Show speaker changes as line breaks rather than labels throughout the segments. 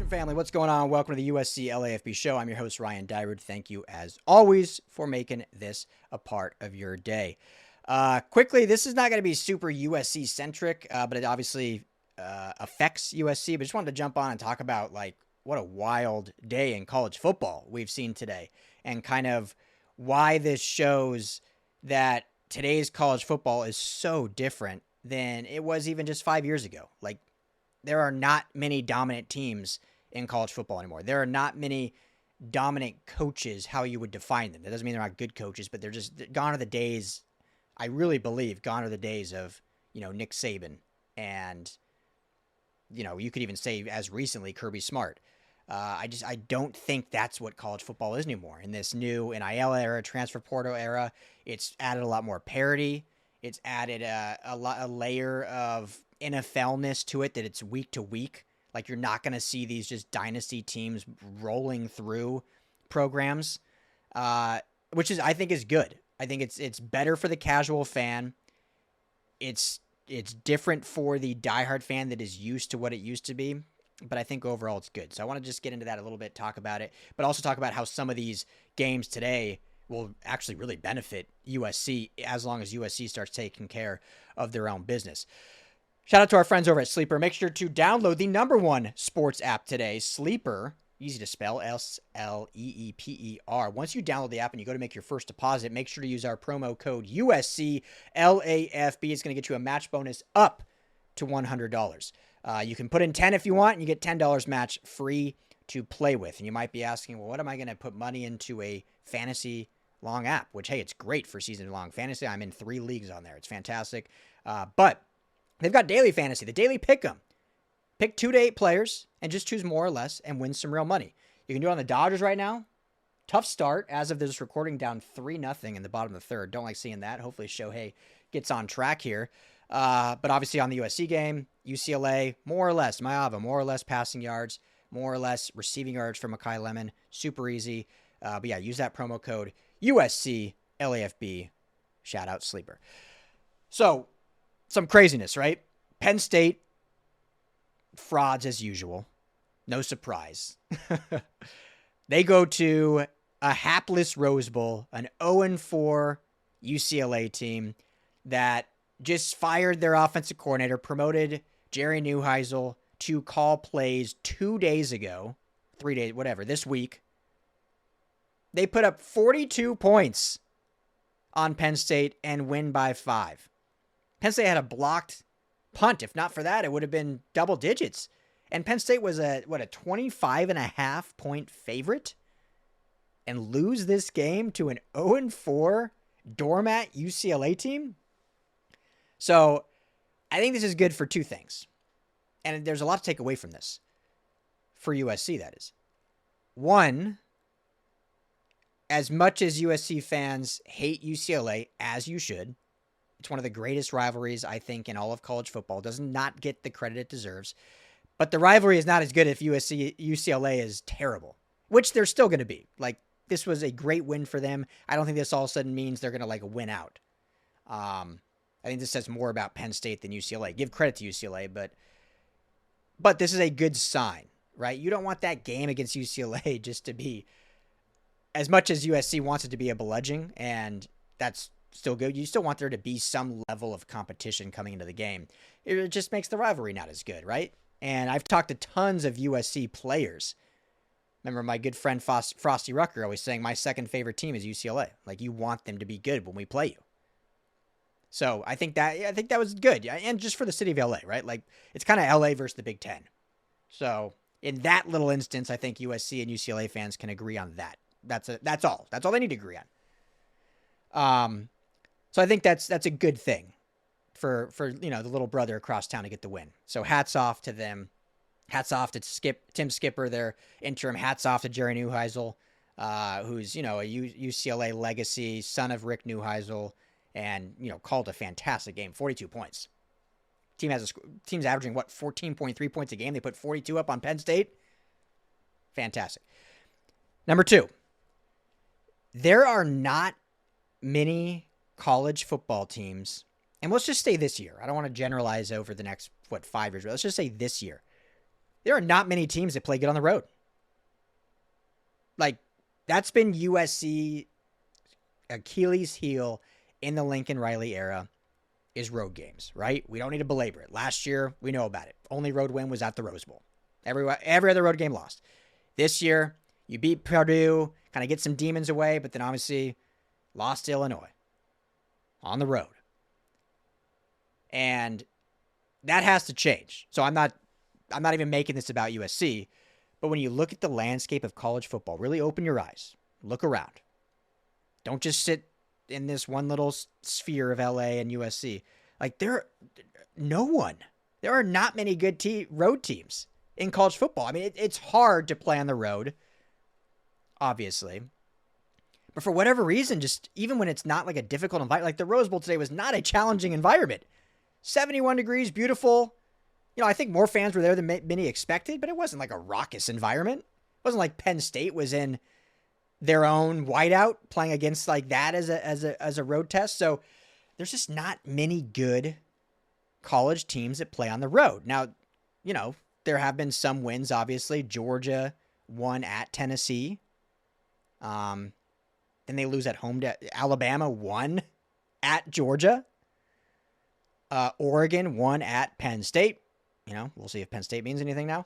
family, what's going on? Welcome to the USC LAFB show. I'm your host, Ryan Dyrud. Thank you, as always, for making this a part of your day. Quickly, this is not going to be super USC-centric, but it obviously affects USC. But just wanted to jump on and talk about, what a wild day in college football we've seen today, and kind of why this shows that today's college football is so different than it was even just 5 years ago. There are not many dominant teams in college football anymore. There are not many dominant coaches, how you would define them. That doesn't mean they're not good coaches, but they're just gone are the days, I really believe, gone are the days of, Nick Saban and, you could even say as recently Kirby Smart. I don't think that's what college football is anymore. In this new NIL era, transfer portal era, it's added a lot more parity. It's added a layer of NFL-ness to it, that it's week to week. Like, you're not going to see these just dynasty teams rolling through programs, which I think is good. I think it's better for the casual fan. It's different for the diehard fan that is used to what it used to be, but I think overall it's good. So I want to just get into that a little bit, talk about it, but also talk about how some of these games today will actually really benefit USC as long as USC starts taking care of their own business. Shout out to our friends over at Sleeper. Make sure to download the #1 sports app today, Sleeper. Easy to spell, Sleeper. Once you download the app and you go to make your first deposit, make sure to use our promo code USC LAFB. It's going to get you a match bonus up to $100. You can put in 10 if you want, and you get $10 match free to play with. And you might be asking, well, what am I going to put money into a fantasy long app? Which, hey, it's great for season-long fantasy. I'm in 3 leagues on there. It's fantastic. But they've got daily fantasy, the daily pick'em. Pick 2 to 8 players and just choose more or less and win some real money. You can do it on the Dodgers right now. Tough start as of this recording, down 3-0 in the bottom of the third. Don't like seeing that. Hopefully Shohei gets on track here. But obviously on the USC game, UCLA, more or less, Maava, more or less passing yards, more or less receiving yards for Mekhi Lemon. Super easy. But yeah, use that promo code USC LAFB. Shout out Sleeper. So, some craziness, right? Penn State, frauds as usual. No surprise. They go to a hapless Rose Bowl, an 0-4 UCLA team that just fired their offensive coordinator, promoted Jerry Neuheisel to call plays 2 days ago, 3 days, whatever, this week. They put up 42 points on Penn State and win by 5. Penn State had a blocked punt. If not for that, it would have been double digits. And Penn State was a 25.5 point favorite, and lose this game to an 0-4 doormat UCLA team. So I think this is good for 2 things. And there's a lot to take away from this. For USC, that is. One, as much as USC fans hate UCLA, as you should, it's one of the greatest rivalries, I think, in all of college football. Does not get the credit it deserves. But the rivalry is not as good if UCLA is terrible, which they're still going to be. This was a great win for them. I don't think this all of a sudden means they're going to, win out. I think this says more about Penn State than UCLA. Give credit to UCLA, but this is a good sign, right? You don't want that game against UCLA just to be, as much as USC wants it to be, a bludgeoning, and that's still good. You still want there to be some level of competition coming into the game. It just makes the rivalry not as good, right? And I've talked to tons of USC players. Remember my good friend Frosty Rucker always saying my second favorite team is UCLA. You want them to be good when we play you. So I think that was good. And just for the city of LA, right? It's kind of LA versus the Big Ten. So in that little instance, I think USC and UCLA fans can agree on that. That's all. That's all they need to agree on. So I think that's a good thing for the little brother across town to get the win. So hats off to them. Hats off to Tim Skipper, their interim. Hats off to Jerry Neuheisel, who's a UCLA legacy, son of Rick Neuheisel, and called a fantastic game. 42 points. Team's averaging 14.3 points a game. They put 42 up on Penn State. Fantastic. Number 2, there are not many college football teams, and let's just say this year. I don't want to generalize over the next 5 years, but let's just say this year. There are not many teams that play good on the road. Like, that's been USC Achilles heel in the Lincoln Riley era is road games, right? We don't need to belabor it. Last year, we know about it. Only road win was at the Rose Bowl. Every other road game lost. This year, you beat Purdue, kind of get some demons away, but then obviously lost to Illinois on the road. And that has to change. So I'm not even making this about USC, but when you look at the landscape of college football, really open your eyes. Look around. Don't just sit in this one little sphere of LA and USC. Like, there are not many good road teams in college football. I mean, it's hard to play on the road, obviously. But for whatever reason, just even when it's not like a difficult environment, like the Rose Bowl today was not a challenging environment. 71 degrees, beautiful. You know, I think more fans were there than many expected, but it wasn't like a raucous environment. It wasn't like Penn State was in their own whiteout playing against like that as a road test. So there's just not many good college teams that play on the road. Now, you know, there have been some wins, obviously. Georgia won at Tennessee. Then they lose at home to Alabama, won at Georgia. Oregon won at Penn State. You know, we'll see if Penn State means anything now.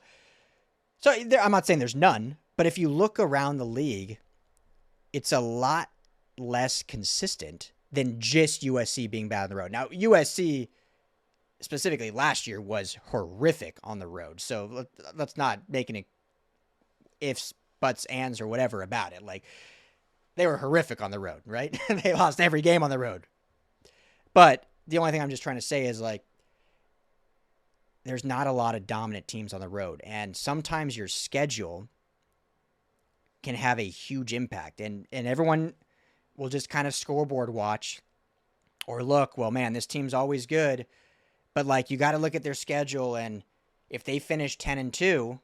So I'm not saying there's none, but if you look around the league, it's a lot less consistent than just USC being bad on the road. Now, USC specifically last year was horrific on the road. So let's not make any ifs, buts, ands, or whatever about it. Like, they were horrific on the road, right? They lost every game on the road. But the only thing I'm just trying to say is, like, there's not a lot of dominant teams on the road. And sometimes your schedule can have a huge impact. And everyone will just kind of scoreboard watch or look, well, man, this team's always good. But, like, you got to look at their schedule. And if they finish 10-2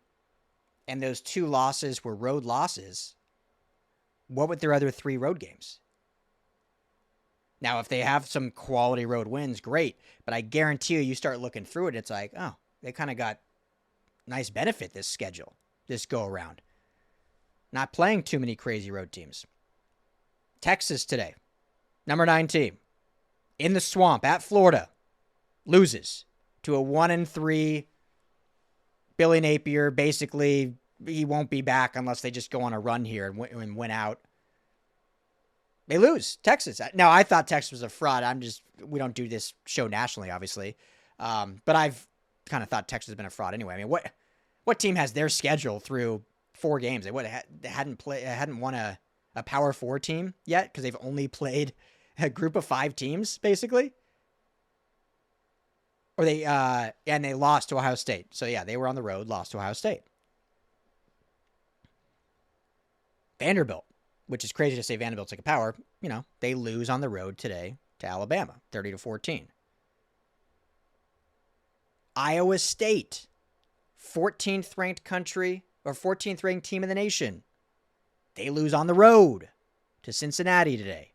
and those 2 losses were road losses, what would their other 3 road games? Now, if they have some quality road wins, great. But I guarantee you start looking through it, it's like, oh, they kind of got nice benefit this schedule, this go-around. Not playing too many crazy road teams. Texas today, number 9 team, in the swamp at Florida, loses to a 1-3 Billy Napier. Basically, he won't be back unless they just go on a run here and win out. They lose. Texas. Now, I thought Texas was a fraud. We don't do this show nationally, obviously. But I've kind of thought Texas has been a fraud anyway. I mean, what team has their schedule through 4 games? They hadn't won a Power 4 team yet because they've only played a group of 5 teams, basically. Or they lost to Ohio State. So yeah, they were on the road, lost to Ohio State. Vanderbilt, which is crazy to say Vanderbilt's like a power, you know, they lose on the road today to Alabama, 30-14. Iowa State, 14th ranked country or 14th ranked team in the nation. They lose on the road to Cincinnati today.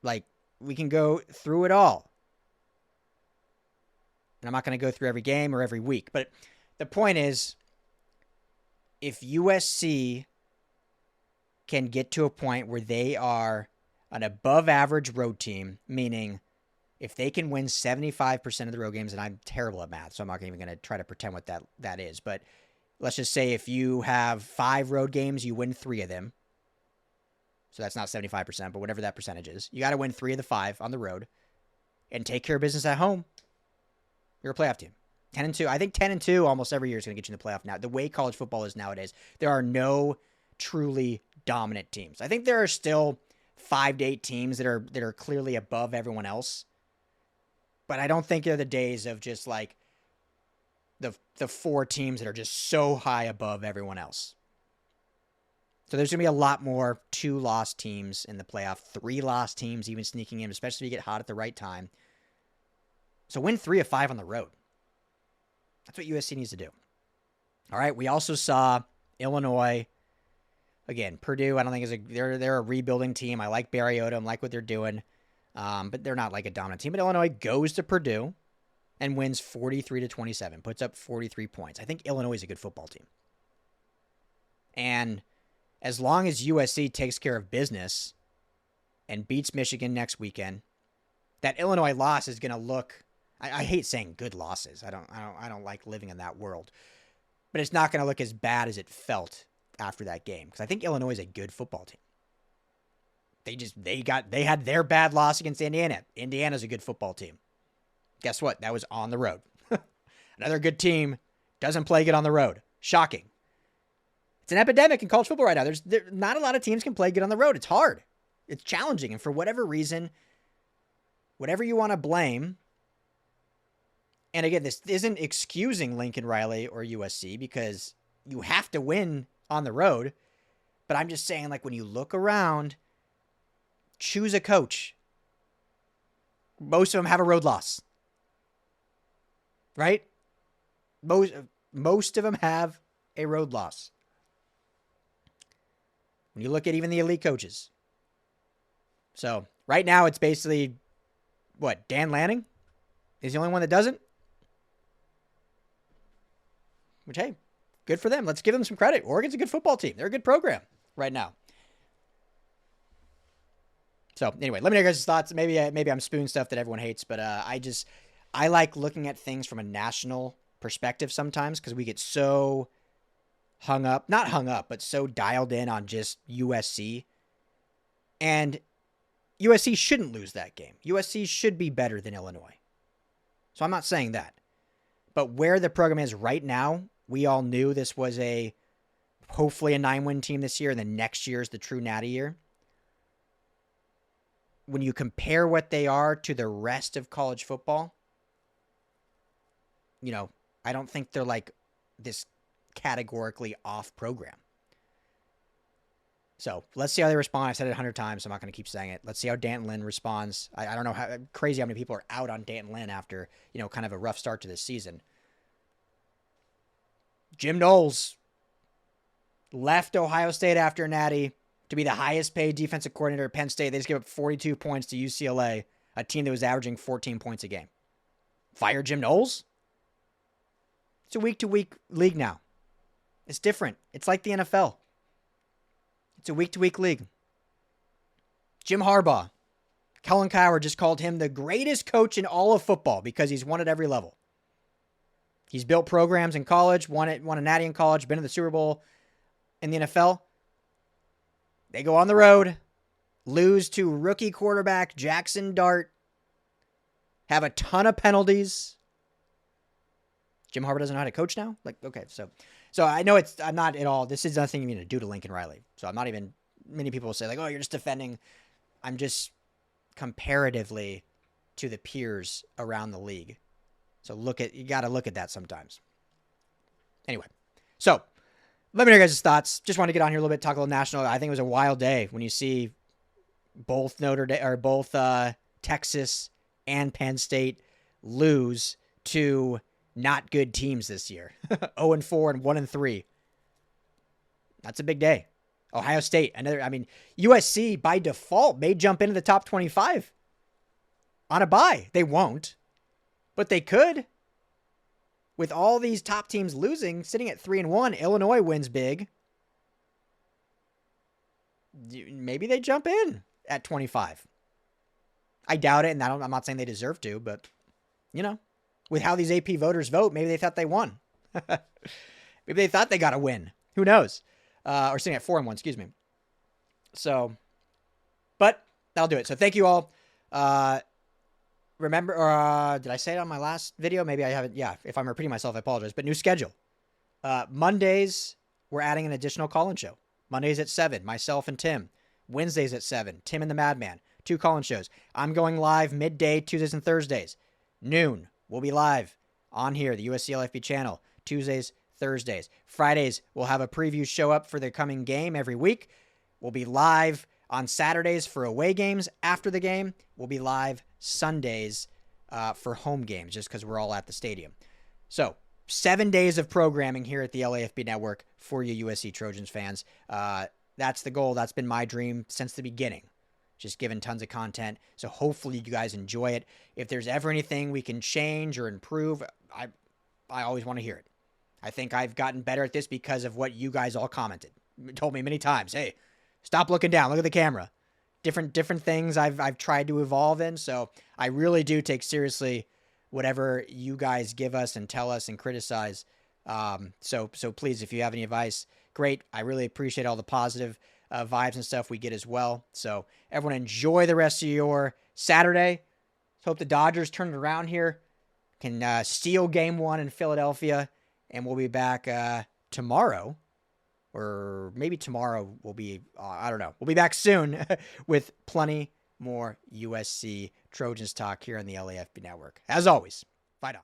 Like, we can go through it all. And I'm not going to go through every game or every week, but the point is, if USC can get to a point where they are an above average road team, meaning if they can win 75% of the road games, and I'm terrible at math, so I'm not even going to try to pretend what that is, but let's just say if you have 5 road games, you win 3 of them. So that's not 75%, but whatever that percentage is. You got to win 3 of the 5 on the road and take care of business at home. You're a playoff team. 10-2. I think 10-2 almost every year is going to get you in the playoff now. The way college football is nowadays, there are no truly dominant teams. I think there are still 5 to 8 teams that are clearly above everyone else. But I don't think they're the days of just like the 4 teams that are just so high above everyone else. So there's going to be a lot more 2-loss teams in the playoff, 3-loss teams even sneaking in, especially if you get hot at the right time. So win 3 of 5 on the road. That's what USC needs to do. All right, we also saw Illinois. Again, Purdue, I don't think they're a rebuilding team. I like Barry Odom, like what they're doing, but they're not like a dominant team. But Illinois goes to Purdue and wins 43-27, puts up 43 points. I think Illinois is a good football team. And as long as USC takes care of business and beats Michigan next weekend, that Illinois loss is going to look, I hate saying good losses. I don't like living in that world. But it's not going to look as bad as it felt after that game, because I think Illinois is a good football team. They had their bad loss against Indiana. Indiana's a good football team. Guess what? That was on the road. Another good team doesn't play good on the road. Shocking. It's an epidemic in college football right now. There not a lot of teams can play good on the road. It's hard. It's challenging. And for whatever reason, whatever you want to blame, and again, this isn't excusing Lincoln Riley or USC, because you have to win on the road. But I'm just saying, like, when you look around, choose a coach. Most of them have a road loss. Right? Most of them have a road loss. When you look at even the elite coaches. So, right now, it's basically, what, Dan Lanning is the only one that doesn't? Which, hey, good for them. Let's give them some credit. Oregon's a good football team. They're a good program right now. So, anyway, let me know your guys' thoughts. Maybe I'm spewing stuff that everyone hates, but I like looking at things from a national perspective sometimes, because we get so not hung up, but so dialed in on just USC. And USC shouldn't lose that game. USC should be better than Illinois. So I'm not saying that. But where the program is right now, we all knew this was hopefully a 9-win team this year, and then next year is the true natty year. When you compare what they are to the rest of college football, I don't think they're like this categorically off program. So let's see how they respond. I've said it 100 times, so I'm not going to keep saying it. Let's see how Danton Lynn responds. I don't know how crazy how many people are out on Danton Lynn after, kind of a rough start to this season. Jim Knowles left Ohio State after natty to be the highest paid defensive coordinator at Penn State. They just gave up 42 points to UCLA, a team that was averaging 14 points a game. Fire Jim Knowles? It's a week-to-week league now. It's different. It's like the NFL. It's a week-to-week league. Jim Harbaugh. Colin Cowherd just called him the greatest coach in all of football because he's won at every level. He's built programs in college, won a natty in college, been to the Super Bowl. In the NFL, they go on the road, lose to rookie quarterback Jackson Dart, have a ton of penalties. Jim Harbaugh doesn't know how to coach now? Okay, so I know I'm not at all, this is nothing even to do to Lincoln Riley. So I'm not even, many people will say, oh, you're just defending. I'm just comparatively to the peers around the league. So you got to look at that sometimes. Anyway, so let me know your guys' thoughts. Just want to get on here a little bit, talk a little national. I think it was a wild day when you see both Texas and Penn State lose to not good teams this year. 0-4 and 1-3. That's a big day. Ohio State, USC by default may jump into the top 25 on a bye. They won't, but they could. With all these top teams losing, sitting at 3-1, Illinois wins big. Maybe they jump in at 25. I doubt it, and I'm not saying they deserve to, but, with how these AP voters vote, maybe they thought they won. Maybe they thought they got a win. Who knows? Or sitting at 4-1, excuse me. So, but that'll do it. So thank you all. Remember, did I say it on my last video? Maybe I haven't. Yeah, if I'm repeating myself, I apologize. But new schedule. Mondays, we're adding an additional call-in show. Mondays at 7, myself and Tim. Wednesdays at 7, Tim and the Madman. 2 call-in shows. I'm going live midday, Tuesdays and Thursdays. Noon, we'll be live on here, the USC LAFB channel. Tuesdays, Thursdays. Fridays, we'll have a preview show up for the coming game every week. We'll be live on Saturdays for away games. After the game, we'll be live Sundays for home games, just because we're all at the stadium. So 7 days of programming here at the LAFB Network for you USC Trojans fans. That's the goal. That's been my dream since the beginning. just giving tons of content. So hopefully you guys enjoy it. If there's ever anything we can change or improve, I always want to hear it. I think I've gotten better at this because of what you guys all commented. Told me many times, hey, stop looking down, look at the camera. Different things I've tried to evolve in. So I really do take seriously whatever you guys give us and tell us and criticize. So please, if you have any advice, great. I really appreciate all the positive vibes and stuff we get as well. So everyone enjoy the rest of your Saturday. Hope the Dodgers turn it around here, can steal game 1 in Philadelphia, and we'll be back tomorrow. Or maybe tomorrow will be, I don't know. We'll be back soon with plenty more USC Trojans talk here on the LAFB Network. As always, fight on.